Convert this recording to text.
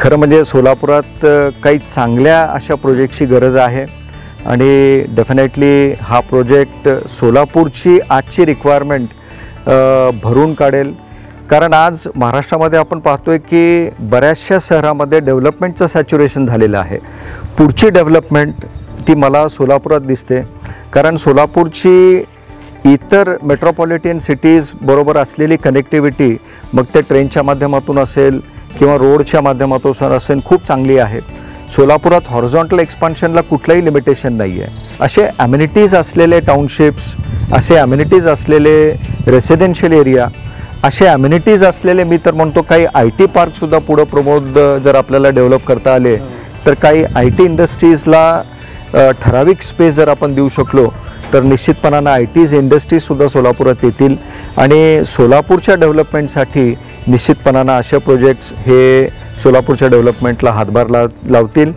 खरं म्हणजे सोलापुरात काही चांगल्या अशा प्रोजेक्टची गरज आहे आणि डेफिनेटली हा प्रोजेक्ट सोलापूरची आजची रिक्वायरमेंट भरून काढेल। कारण आज महाराष्ट्रामध्ये आपण पाहतोय की बऱ्याचशा शहरामध्ये डेव्हलपमेंटचं सॅच्युरेशन झालेलं आहे। पुढची डेव्हलपमेंट ती मला सोलापुरात दिसते, कारण सोलापूरची इतर मेट्रोपॉलिटन सिटीज बरोबर असलेली कनेक्टिव्हिटी, मग ते ट्रेनच्या माध्यमातून असेल किंवा रोडच्या माध्यमातून असेल, खूप चांगली आहे। सोलापुरात हॉरिझॉन्टल एक्सपान्शनला कुठलंही लिमिटेशन नाही आहे। असे ॲम्युनिटीज असलेले टाउनशिप्स, असे ॲम्युनिटीज असलेले रेसिडेन्शियल एरिया, असे ॲम्युनिटीज असलेले मी तर म्हणतो काही IT पार्कसुद्धा पुढं प्रमोद जर आपल्याला डेव्हलप करता आले तर काही IT इंडस्ट्रीजला ठराविक स्पेस जर आपण देऊ शकलो तर निश्चितपणाने ITज इंडस्ट्रीजसुद्धा सोलापुरात येतील आणि सोलापूरच्या डेव्हलपमेंटसाठी निश्चितपणाने अशा प्रोजेक्ट्स हे सोलापूरच्या डेव्हलपमेंटला हातभार लावतील।